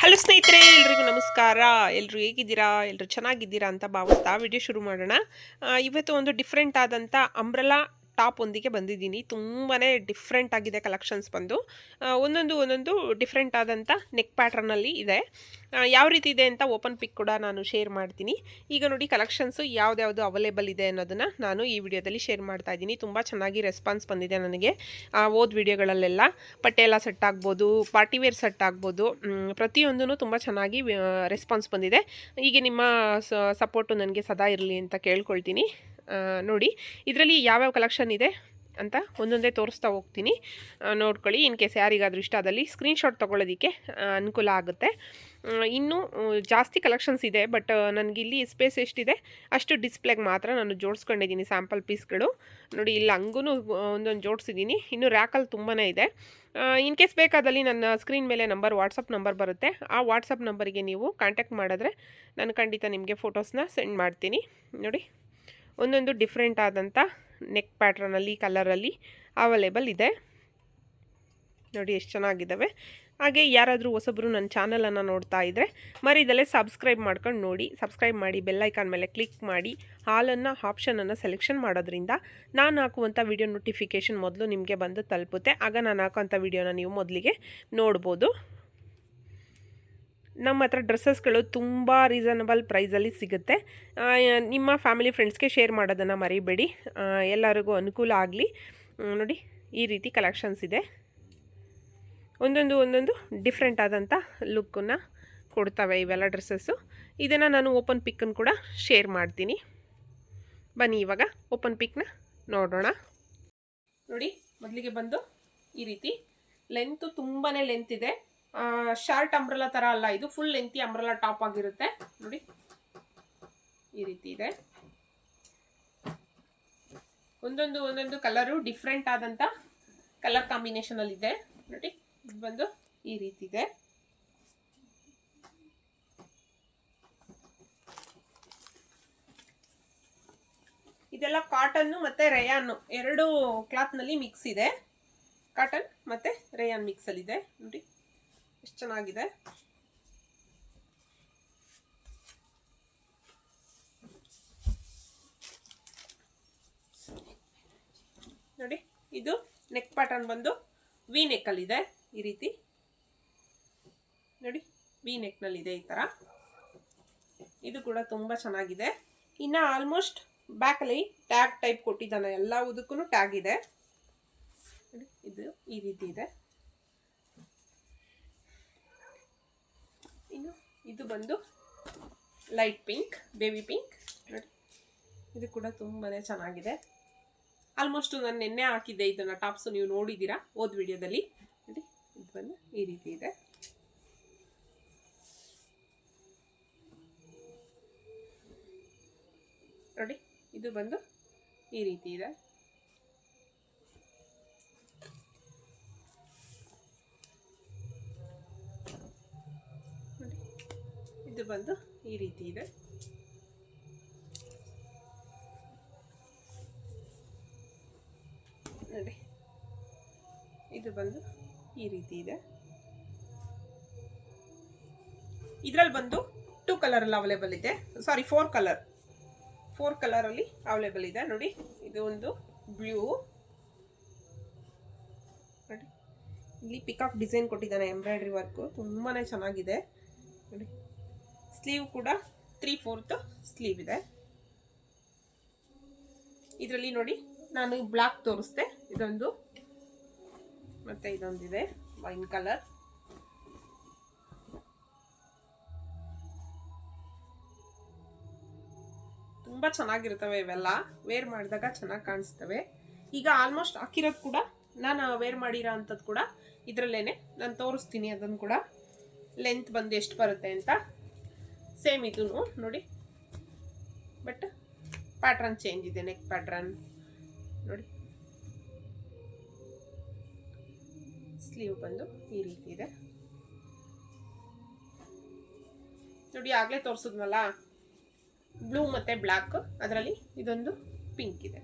Hello ಸ್ನೇಹಿತರೆ, ಎಲ್ರಿಗೂ ನಮಸ್ಕಾರ. ಎಲ್ಲರೂ ಹೇಗಿದ್ದೀರಾ? ಎಲ್ಲರೂ ಚೆನ್ನಾಗಿದ್ದೀರಾ ಅಂತ ಭಾವಿಸ್ತಾ ವಿಡಿಯೋ ಶುರು ಮಾಡೋಣ. ಇವತ್ತು ಒಂದು ಡಿಫ್ರೆಂಟ್ ಆದಂಥ ಅಂಬ್ರೆಲಾ ಟಾಪ್ ಒಂದಿಗೆ ಬಂದಿದ್ದೀನಿ. ತುಂಬಾ ಡಿಫ್ರೆಂಟ್ ಆಗಿದೆ ಕಲೆಕ್ಷನ್ಸ್ ಬಂದು. ಒಂದೊಂದು ಡಿಫ್ರೆಂಟ್ ಆದಂಥ ನೆಕ್ ಪ್ಯಾಟ್ರನಲ್ಲಿ ಇದೆ. ಯಾವ ರೀತಿ ಇದೆ ಅಂತ ಓಪನ್ ಪಿಕ್ ಕೂಡ ನಾನು ಶೇರ್ ಮಾಡ್ತೀನಿ. ಈಗ ನೋಡಿ ಕಲೆಕ್ಷನ್ಸು ಯಾವ್ದ್ಯಾವುದು ಅವೈಲೇಬಲ್ ಇದೆ ಅನ್ನೋದನ್ನು ನಾನು ಈ ವಿಡಿಯೋದಲ್ಲಿ ಶೇರ್ ಮಾಡ್ತಾ ಇದ್ದೀನಿ. ತುಂಬ ಚೆನ್ನಾಗಿ ರೆಸ್ಪಾನ್ಸ್ ಬಂದಿದೆ ನನಗೆ ಓದ್ ವಿಡಿಯೋಗಳಲ್ಲೆಲ್ಲ. ಪಟೇಲ ಸೆಟ್ ಆಗ್ಬೋದು, ಪಾರ್ಟಿವೇರ್ ಸೆಟ್ ಆಗ್ಬೋದು, ಪ್ರತಿಯೊಂದೂ ತುಂಬ ಚೆನ್ನಾಗಿ ರೆಸ್ಪಾನ್ಸ್ ಬಂದಿದೆ. ಹೀಗೆ ನಿಮ್ಮ ಸಪೋರ್ಟು ನನಗೆ ಸದಾ ಇರಲಿ ಅಂತ ಕೇಳ್ಕೊಳ್ತೀನಿ. ನೋಡಿ ಇದರಲ್ಲಿ ಯಾವ್ಯಾವ ಕಲೆಕ್ಷನ್ ಇದೆ ಅಂತ ಒಂದೊಂದೇ ತೋರಿಸ್ತಾ ಹೋಗ್ತೀನಿ. ನೋಡ್ಕೊಳ್ಳಿ. ಇನ್ ಕೇಸ್ ಯಾರಿಗಾದರೂ ಇಷ್ಟ ಆದಲ್ಲಿ ಸ್ಕ್ರೀನ್ಶಾಟ್ ತೊಗೊಳ್ಳೋದಕ್ಕೆ ಅನುಕೂಲ ಆಗುತ್ತೆ. ಇನ್ನೂ ಜಾಸ್ತಿ ಕಲೆಕ್ಷನ್ಸ್ ಇದೆ, ಬಟ್ ನನಗಿಲ್ಲಿ ಸ್ಪೇಸ್ ಎಷ್ಟಿದೆ ಅಷ್ಟು ಡಿಸ್ಪ್ಲೇಗೆ ಮಾತ್ರ ನಾನು ಜೋಡಿಸ್ಕೊಂಡಿದ್ದೀನಿ ಸ್ಯಾಂಪಲ್ ಪೀಸ್ಗಳು. ನೋಡಿ ಇಲ್ಲಿ ಹಂಗೂ ಒಂದೊಂದು ಜೋಡಿಸಿದ್ದೀನಿ. ಇನ್ನು ರ್ಯಾಕಲ್ಲಿ ತುಂಬಾ ಇದೆ. ಇನ್ ಕೇಸ್ ಬೇಕಾದಲ್ಲಿ ನನ್ನ ಸ್ಕ್ರೀನ್ ಮೇಲೆ ವಾಟ್ಸಪ್ ನಂಬರ್ ಬರುತ್ತೆ. ಆ ವಾಟ್ಸಪ್ ನಂಬರಿಗೆ ನೀವು ಕಾಂಟ್ಯಾಕ್ಟ್ ಮಾಡಿದ್ರೆ ನಾನು ಖಂಡಿತ ನಿಮಗೆ ಫೋಟೋಸ್ನ ಸೆಂಡ್ ಮಾಡ್ತೀನಿ. ನೋಡಿ ಒಂದೊಂದು ಡಿಫ್ರೆಂಟ್ ಆದಂಥ ನೆಕ್ ಪ್ಯಾಟ್ರನಲ್ಲಿ ಕಲರಲ್ಲಿ ಅವೈಲೇಬಲ್ ಇದೆ. ನೋಡಿ ಎಷ್ಟು ಚೆನ್ನಾಗಿದ್ದಾವೆ. ಹಾಗೆ ಯಾರಾದರೂ ಹೊಸಬ್ರು ನನ್ನ ಚಾನಲನ್ನು ನೋಡ್ತಾ ಇದ್ದರೆ ಮರಿದಲ್ಲೇ ಸಬ್ಸ್ಕ್ರೈಬ್ ಮಾಡ್ಕೊಂಡು ನೋಡಿ. ಸಬ್ಸ್ಕ್ರೈಬ್ ಮಾಡಿ, ಬೆಲ್ಲೈಕಾನ್ ಮೇಲೆ ಕ್ಲಿಕ್ ಮಾಡಿ ಹಾಲನ್ನು ಆಪ್ಷನನ್ನು ಸೆಲೆಕ್ಷನ್ ಮಾಡೋದ್ರಿಂದ ನಾನು ಹಾಕುವಂಥ ವಿಡಿಯೋ ನೋಟಿಫಿಕೇಷನ್ ಮೊದಲು ನಿಮಗೆ ಬಂದು ತಲುಪುತ್ತೆ. ಆಗ ನಾನು ಹಾಕುವಂಥ ವಿಡಿಯೋನ ನೀವು ಮೊದಲಿಗೆ ನೋಡ್ಬೋದು. ನಮ್ಮ ಹತ್ರ ಡ್ರೆಸ್ಸಸ್ಗಳು ತುಂಬ ರೀಸನಬಲ್ ಪ್ರೈಸಲ್ಲಿ ಸಿಗುತ್ತೆ. ನಿಮ್ಮ ಫ್ಯಾಮಿಲಿ ಫ್ರೆಂಡ್ಸ್ಗೆ ಶೇರ್ ಮಾಡೋದನ್ನು ಮರಿಬೇಡಿ. ಎಲ್ಲರಿಗೂ ಅನುಕೂಲ ಆಗಲಿ. ನೋಡಿ ಈ ರೀತಿ ಕಲೆಕ್ಷನ್ಸ್ ಇದೆ. ಒಂದೊಂದು ಡಿಫ್ರೆಂಟ್ ಆದಂಥ ಲುಕ್ಕನ್ನು ಕೊಡ್ತವೆ ಇವೆಲ್ಲ ಡ್ರೆಸ್ಸಸ್ಸು. ಇದನ್ನು ನಾನು ಓಪನ್ ಪಿಕ್ಕನ್ನು ಕೂಡ ಶೇರ್ ಮಾಡ್ತೀನಿ. ಬನ್ನಿ ಇವಾಗ ಓಪನ್ ಪಿಕ್ನ ನೋಡೋಣ. ನೋಡಿ ಮೊದಲಿಗೆ ಬಂದು ಈ ರೀತಿ ಲೆಂತು ತುಂಬಾ ಲೆಂತ್ ಇದೆ. ಶಾರ್ಟ್ ಅಂಬ್ರೆಲಾ ಥರ ಅಲ್ಲ, ಇದು ಫುಲ್ ಲೆಂತಿ ಅಂಬ್ರೆಲಾ ಟಾಪ್ ಆಗಿರುತ್ತೆ. ನೋಡಿ ಈ ರೀತಿ ಇದೆ. ಒಂದೊಂದು ಕಲರು ಡಿಫ್ರೆಂಟ್ ಆದಂಥ ಕಲರ್ ಕಾಂಬಿನೇಷನಲ್ಲಿ ಇದೆ. ನೋಡಿ ಇದು ಬಂದು ಈ ರೀತಿ ಇದೆ. ಇದೆಲ್ಲ ಕಾಟನ್ನು ಮತ್ತು ರೇಯಾನು ಎರಡು ಕ್ಲಾತ್ನಲ್ಲಿ ಮಿಕ್ಸ್ ಇದೆ. ಕಾಟನ್ ಮತ್ತು ರೇಯಾನ್ ಮಿಕ್ಸಲ್ಲಿದೆ. ನೋಡಿ ಎಷ್ಟು ಚೆನ್ನಾಗಿದೆ. ನೋಡಿ ಇದು ನೆಕ್ ಪ್ಯಾಟರ್ನ್ ಬಂದು ವಿ ನೆಕ್ಕಲ್ಲಿದೆ. ಈ ರೀತಿ ನೋಡಿ ವಿ ನೆಕ್ನಲ್ಲಿದೆ ಈ ಥರ. ಇದು ಕೂಡ ತುಂಬ ಚೆನ್ನಾಗಿದೆ. ಇನ್ನು ಆಲ್ಮೋಸ್ಟ್ ಬ್ಯಾಕಲ್ಲಿ ಟ್ಯಾಗ್ ಟೈಪ್ ಕೊಟ್ಟಿದ್ದಾನೆ. ಎಲ್ಲದಕ್ಕೂ ಟ್ಯಾಗ್ ಇದೆ. ನೋಡಿ ಇದು ಈ ರೀತಿ ಇದೆ. ಇನ್ನು ಇದು ಬಂದು ಲೈಟ್ ಪಿಂಕ್, ಬೇಬಿ ಪಿಂಕ್. ನೋಡಿ ಇದು ಕೂಡ ತುಂಬಾ ಚೆನ್ನಾಗಿದೆ. ಆಲ್ಮೋಸ್ಟ್ ನಾನು ನೆನ್ನೆ ಹಾಕಿದ್ದೆ ಇದನ್ನು ಟಾಪ್ಸು, ನೀವು ನೋಡಿದ್ದೀರಾ ಓದ್ ವಿಡಿಯೋದಲ್ಲಿ. ನೋಡಿ ಇದು ಬಂದು ಈ ರೀತಿ ಇದೆ. ನೋಡಿ ಇದು ಬಂದು ಈ ರೀತಿ ಇದೆ. ನೋಡಿ ಇದು ಬಂದು ಈ ರೀತಿ ಇದೆ. ನೋಡಿ ಇದು ಬಂದು ಈ ರೀತಿ ಇದೆ. ಇದರಲ್ಲಿ ಬಂದು 2 ಕಲರಲ್ಲಿ ಅವೈಲೇಬಲ್ ಇದೆ. ಸಾರಿ 4 ಕಲರಲ್ಲಿ ಅವೈಲೇಬಲ್ ಇದೆ. ನೋಡಿ ಇದು ಒಂದು ಬ್ಲೂ. ನೋಡಿ ಇಲ್ಲಿ ಪಿಕಾಕ್ ಡಿಸೈನ್ ಕೊಟ್ಟಿದ್ದಾನೆ, ಎಂಬ್ರಾಯ್ಡ್ರಿ ವರ್ಕು ತುಂಬಾ ಚೆನ್ನಾಗಿದೆ. ನೋಡಿ ಸ್ಲೀವ್ ಕೂಡ 3/4 ಸ್ಲೀವ್ ಇದೆ. ಇದರಲ್ಲಿ ನೋಡಿ ನಾನು ಬ್ಲಾಕ್ ತೋರಿಸ್ದೆ, ಇದೊಂದು ಮತ್ತೆ ಇದೊಂದಿದೆ ವೈನ್ ಕಲರ್. ತುಂಬ ಚೆನ್ನಾಗಿರ್ತವೆ ಇವೆಲ್ಲ. ವೇರ್ ಮಾಡಿದಾಗ ಚೆನ್ನಾಗಿ ಕಾಣಿಸ್ತವೆ. ಈಗ ಆಲ್ಮೋಸ್ಟ್ ಹಾಕಿರೋದು ಕೂಡ ನಾನು ವೇರ್ ಮಾಡಿರೋ ಅಂಥದ್ದು ಕೂಡ ಇದರಲ್ಲೇನೆ ನಾನು ತೋರಿಸ್ತೀನಿ. ಅದನ್ನು ಕೂಡ ಲೆಂತ್ ಬಂದು ಎಷ್ಟು ಬರುತ್ತೆ ಅಂತ. ಸೇಮ್ ಇದೂ ನೋಡಿ, ಬಟ್ ಪ್ಯಾಟ್ರನ್ ಚೇಂಜ್ ಇದೆ. ನೆಕ್ ಪ್ಯಾಟ್ರನ್ ನೋಡಿ, ಸ್ಲೀವ್ ಬಂದು ಈ ರೀತಿ ಇದೆ. ನೋಡಿ ಆಗಲೇ ತೋರಿಸಿದ್ನಲ್ಲ ಬ್ಲೂ ಮತ್ತು ಬ್ಲ್ಯಾಕ್, ಅದರಲ್ಲಿ ಇದೊಂದು ಪಿಂಕ್ ಇದೆ.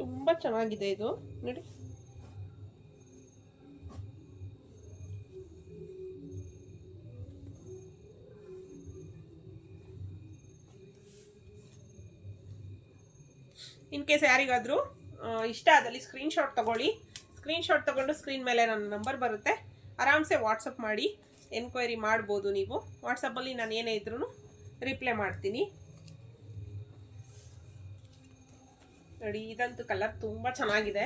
ತುಂಬ ಚೆನ್ನಾಗಿದೆ ಇದು. ನೋಡಿ ಇನ್ ಕೇಸ್ ಯಾರಿಗಾದರೂ ಇಷ್ಟ ಆದಲ್ಲಿ ಸ್ಕ್ರೀನ್ಶಾಟ್ ತೊಗೊಳ್ಳಿ. ಸ್ಕ್ರೀನ್ಶಾಟ್ ತೊಗೊಂಡು ಸ್ಕ್ರೀನ್ ಮೇಲೆ ನನ್ನ ನಂಬರ್ ಬರುತ್ತೆ, ಆರಾಮ್ಸೆ ವಾಟ್ಸಪ್ ಮಾಡಿ ಎನ್ಕ್ವೈರಿ ಮಾಡ್ಬೋದು. ನೀವು ವಾಟ್ಸಪ್ಪಲ್ಲಿ ನಾನು ಏನೇ ಇದ್ರೂ ರಿಪ್ಲೈ ಮಾಡ್ತೀನಿ. ನೋಡಿ, ಇದಂತೂ ಕಲರ್ ತುಂಬ ಚೆನ್ನಾಗಿದೆ,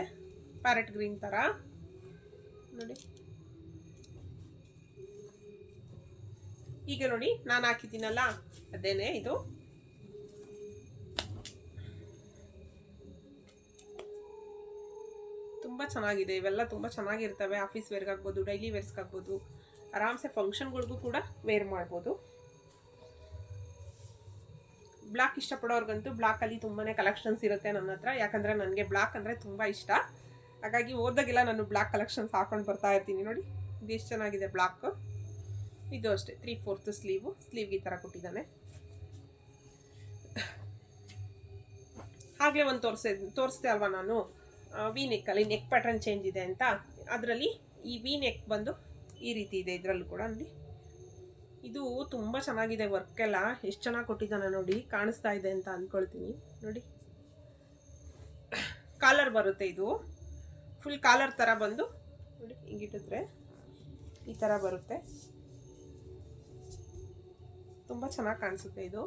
ಪ್ಯಾರೆಟ್ ಗ್ರೀನ್ ಥರ ನೋಡಿ. ಈಗ ನೋಡಿ ನಾನು ಹಾಕಿದ್ದೀನಲ್ಲ ಅದೇನೆ ಇದು. ತುಂಬ ಚೆನ್ನಾಗಿದೆ. ಇವೆಲ್ಲ ತುಂಬ ಚೆನ್ನಾಗಿರ್ತವೆ. ಆಫೀಸ್ ವೇರ್ಗಾಗ್ಬೋದು, ಡೈಲಿ ವೇರ್ಸ್ಗಾಗ್ಬೋದು, ಆರಾಮ್ಸೆ ಫಂಕ್ಷನ್ಗಳಿಗೂ ಕೂಡ ವೇರ್ ಮಾಡ್ಬೋದು. ಬ್ಲಾಕ್ ಇಷ್ಟಪಡೋರ್ಗಂತೂ ಬ್ಲಾಕಲ್ಲಿ ತುಂಬಾ ಕಲೆಕ್ಷನ್ಸ್ ಇರುತ್ತೆ ನನ್ನ ಹತ್ರ. ಯಾಕಂದರೆ ನನಗೆ ಬ್ಲಾಕ್ ಅಂದರೆ ತುಂಬ ಇಷ್ಟ. ಹಾಗಾಗಿ ಹೋದಾಗೆಲ್ಲ ನಾನು ಬ್ಲಾಕ್ ಕಲೆಕ್ಷನ್ಸ್ ಹಾಕೊಂಡು ಬರ್ತಾ ಇರ್ತೀನಿ. ನೋಡಿ ಇದು ಎಷ್ಟು ಚೆನ್ನಾಗಿದೆ ಬ್ಲಾಕ್. ಇದು ಅಷ್ಟೇ 3/4 ಸ್ಲೀವ್ಗೆ ಈ ಥರ ಕೊಟ್ಟಿದ್ದಾನೆ. ಆಗಲೇ ಒಂದು ತೋರಿಸ್ದೆ ಅಲ್ವಾ ನಾನು ವಿ ನೆಕ್ಕಲ್ಲಿ ನೆಕ್ ಪ್ಯಾಟರ್ನ್ ಚೇಂಜ್ ಇದೆ ಅಂತ. ಅದರಲ್ಲಿ ಈ ವಿ ನೆಕ್ ಬಂದು ಈ ರೀತಿ ಇದೆ. ಇದರಲ್ಲೂ ಕೂಡ ನೋಡಿ, ಇದು ತುಂಬ ಚೆನ್ನಾಗಿದೆ. ವರ್ಕೆಲ್ಲ ಎಷ್ಟು ಚೆನ್ನಾಗಿ ಕೊಟ್ಟಿದ್ದಾನೆ ನೋಡಿ. ಕಾಣಿಸ್ತಾ ಇದೆ ಅಂತ ಅಂದ್ಕೊಳ್ತೀನಿ. ನೋಡಿ ಕಾಲರ್ ಬರುತ್ತೆ, ಇದು ಫುಲ್ ಕಾಲರ್ ಥರ ಬಂದು ನೋಡಿ ಹಿಂಗಿಟ್ಟಿದ್ರೆ ಈ ಥರ ಬರುತ್ತೆ. ತುಂಬ ಚೆನ್ನಾಗಿ ಕಾಣಿಸುತ್ತೆ ಇದು.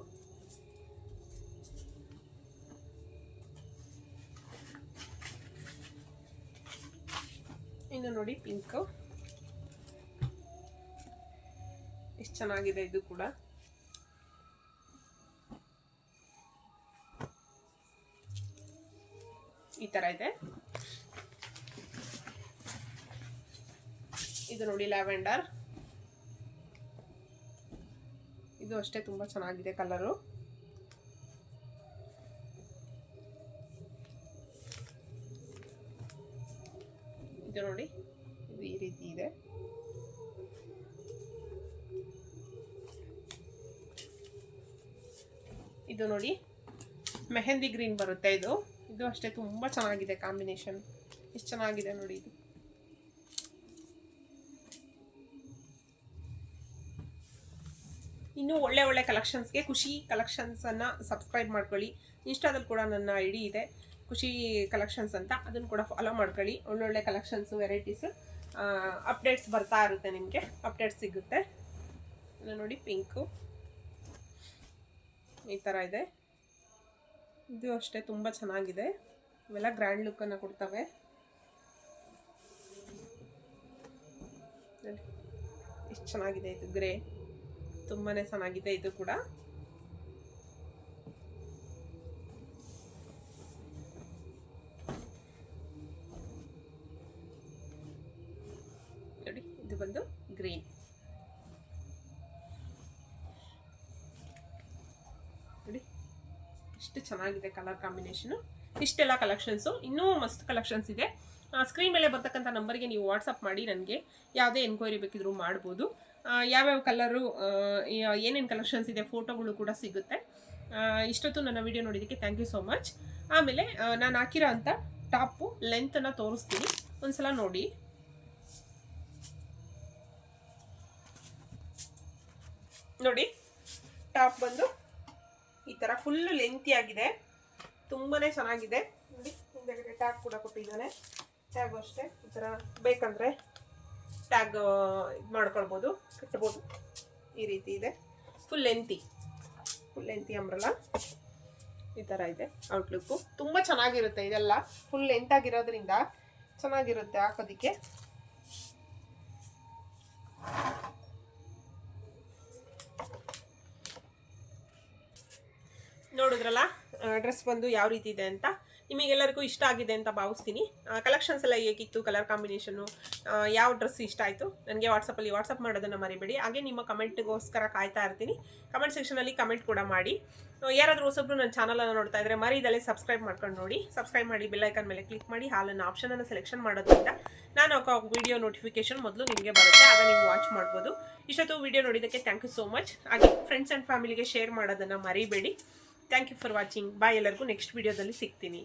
ಇನ್ನು ನೋಡಿ ಪಿಂಕ್ ಎಷ್ಟು ಚೆನ್ನಾಗಿದೆ. ಇದು ಕೂಡ ಈ ತರ ಇದೆ. ಇದು ನೋಡಿ ಲ್ಯಾವೆಂಡರ್. ಇದು ಅಷ್ಟೇ ತುಂಬಾ ಚೆನ್ನಾಗಿದೆ ಕಲರು. ಇದು ನೋಡಿ, ಇದು ಈ ರೀತಿ ಇದೆ. ಇದು ನೋಡಿ ಮೆಹಂದಿ ಗ್ರೀನ್ ಬರುತ್ತೆ. ಇದು ಅಷ್ಟೇ ತುಂಬಾ ಚೆನ್ನಾಗಿದೆ ಕಾಂಬಿನೇಷನ್. ಎಷ್ಟು ಚೆನ್ನಾಗಿದೆ ನೋಡಿ ಇದು. ಇನ್ನೂ ಒಳ್ಳೆ ಒಳ್ಳೆ ಕಲೆಕ್ಷನ್ಸ್ಗೆ ಖುಷಿ ಕಲೆಕ್ಷನ್ಸನ್ನು ಸಬ್ಸ್ಕ್ರೈಬ್ ಮಾಡ್ಕೊಳ್ಳಿ. ಇನ್ಸ್ಟಾದಲ್ಲಿ ಕೂಡ ನನ್ನ ಐಡಿ ಇದೆ, ಖುಷಿ ಕಲೆಕ್ಷನ್ಸ್ ಅಂತ. ಅದನ್ನು ಕೂಡ ಫಾಲೋ ಮಾಡ್ಕೊಳ್ಳಿ. ಒಳ್ಳೊಳ್ಳೆ ಕಲೆಕ್ಷನ್ಸು, ವೆರೈಟೀಸು, ಅಪ್ಡೇಟ್ಸ್ ಬರ್ತಾ ಇರುತ್ತೆ. ನಿಮಗೆ ಅಪ್ಡೇಟ್ಸ್ ಸಿಗುತ್ತೆ. ನೋಡಿ ಪಿಂಕು ಈ ಥರ ಇದೆ. ಇದು ಅಷ್ಟೇ ತುಂಬ ಚೆನ್ನಾಗಿದೆ. ಇವೆಲ್ಲ ಗ್ರ್ಯಾಂಡ್ ಲುಕ್ಕನ್ನು ಕೊಡ್ತವೆ. ಎಷ್ಟು ಚೆನ್ನಾಗಿದೆ ಇದು. ಗ್ರೇ ತುಂಬಾ ಚೆನ್ನಾಗಿದೆ ಇದು ಕೂಡ. ನೋಡಿ ಇದು ಬಂದು ಗ್ರೀನ್. ನೋಡಿ ಎಷ್ಟು ಚೆನ್ನಾಗಿದೆ ಕಲರ್ ಕಾಂಬಿನೇಷನು. ಇಷ್ಟೆಲ್ಲ ಕಲೆಕ್ಷನ್ಸು, ಇನ್ನೂ ಮಸ್ತ್ ಕಲೆಕ್ಷನ್ಸ್ ಇದೆ. ಸ್ಕ್ರೀನ್ ಮೇಲೆ ಬರ್ತಕ್ಕಂಥ ನಂಬರ್ಗೆ ನೀವು ವಾಟ್ಸಪ್ ಮಾಡಿ ನನಗೆ ಯಾವುದೇ ಎನ್ಕ್ವೈರಿ ಬೇಕಿದ್ರೂ ಮಾಡ್ಬೋದು. ಯಾವ್ಯಾವ ಕಲರು, ಏನೇನು ಕಲೆಕ್ಷನ್ಸ್ ಇದೆ, ಫೋಟೋಗಳು ಕೂಡ ಸಿಗುತ್ತೆ. ಇಷ್ಟೊತ್ತು ನನ್ನ ವಿಡಿಯೋ ನೋಡಿದ್ದಕ್ಕೆ ಥ್ಯಾಂಕ್ ಯು ಸೋ ಮಚ್. ಆಮೇಲೆ ನಾನು ಹಾಕಿರೋ ಅಂಥ ಟಾಪು ಲೆಂತನ್ನು ತೋರಿಸ್ತೀನಿ, ಒಂದ್ಸಲ ನೋಡಿ. ನೋಡಿ ಟಾಪ್ ಬಂದು ಈ ಥರ ಫುಲ್ಲು ಲೆಂತಿ ಆಗಿದೆ, ತುಂಬಾ ಚೆನ್ನಾಗಿದೆ. ನೋಡಿ ಹಿಂದೆಗಡೆ ಟ್ಯಾಗ್ ಕೂಡ ಕೊಟ್ಟಿದ್ದಾನೆ. ಟ್ಯಾಗು ಅಷ್ಟೇ ಈ ಥರ ಬೇಕಂದರೆ ಟ್ಯಾಗ್ ಇದು ಮಾಡ್ಕೊಳ್ಬೋದು, ಕಟ್ಬೋದು. ಈ ರೀತಿ ಇದೆ. ಫುಲ್ ಲೆಂತಿ ಅಂಬ್ರಲ್ಲ ಈ ಥರ ಇದೆ. ಔಟ್ಲುಕ್ಕು ತುಂಬ ಚೆನ್ನಾಗಿರುತ್ತೆ. ಇದೆಲ್ಲ ಫುಲ್ ಲೆಂತ್ ಆಗಿರೋದ್ರಿಂದ ಚೆನ್ನಾಗಿರುತ್ತೆ ಹಾಕೋದಕ್ಕೆ. ನೋಡಿದ್ರಲ್ಲ ಡ್ರೆಸ್ ಬಂದು ಯಾವ ರೀತಿ ಇದೆ ಅಂತ. ನಿಮಗೆಲ್ಲರಿಗೂ ಇಷ್ಟ ಆಗಿದೆ ಅಂತ ಭಾವಿಸ್ತೀನಿ. ಕಲೆಕ್ಷನ್ಸ್ ಎಲ್ಲ ಹೇಗಿತ್ತು, ಕಲರ್ ಕಾಂಬಿನೇಷನ್ನು, ಯಾವ ಡ್ರೆಸ್ ಇಷ್ಟ ಆಯಿತು ನನಗೆ ವಾಟ್ಸಪ್ಪಲ್ಲಿ ವಾಟ್ಸಪ್ ಮಾಡೋದನ್ನು ಮರಿಬೇಡಿ. ಹಾಗೆ ನಿಮ್ಮ ಕಮೆಂಟ್ಗೋಸ್ಕರ ಕಾಯ್ತಾ ಇರ್ತೀನಿ. ಕಮೆಂಟ್ ಸೆಕ್ಷನಲ್ಲಿ ಕಮೆಂಟ್ ಕೂಡ ಮಾಡಿ. ಯಾರಾದರೂ ಹೊಸಬ್ರು ನನ್ನ ಚಾನಲನ್ನು ನೋಡ್ತಾ ಇದ್ದರೆ ಮರಿದಲ್ಲೇ ಸಬ್ಸ್ಕ್ರೈಬ್ ಮಾಡ್ಕೊಂಡು ನೋಡಿ. ಸಬ್ಸ್ಕ್ರೈಬ್ ಮಾಡಿ ಬೆಲ್ ಐಕನ್ ಮೇಲೆ ಕ್ಲಿಕ್ ಮಾಡಿ ಹಾಲನ್ನು ಆಪ್ಷನನ್ನು ಸೆಲೆಕ್ಷನ್ ಮಾಡೋದ್ರಿಂದ ನಾನು ಹಾಕೋ ವಿಡಿಯೋ ನೋಟಿಫಿಕೇಶನ್ ಮೊದಲು ನಿಮಗೆ ಬರುತ್ತೆ, ಆಗ ನೀವು ವಾಚ್ ಮಾಡ್ಬೋದು. ಇಷ್ಟೊತ್ತು ವಿಡಿಯೋ ನೋಡಿದ್ದಕ್ಕೆ ಥ್ಯಾಂಕ್ ಯು ಸೋ ಮಚ್. ಹಾಗೆ ಫ್ರೆಂಡ್ಸ್ ಆ್ಯಂಡ್ ಫ್ಯಾಮಿಲಿಗೆ ಶೇರ್ ಮಾಡೋದನ್ನು ಮರಿಬೇಡಿ. Thank you for watching. Bye. ಎಲ್ಲರಿಗೂ ನೆಕ್ಸ್ಟ್ ವಿಡಿಯೋದಲ್ಲಿ ಸಿಗ್ತೀನಿ.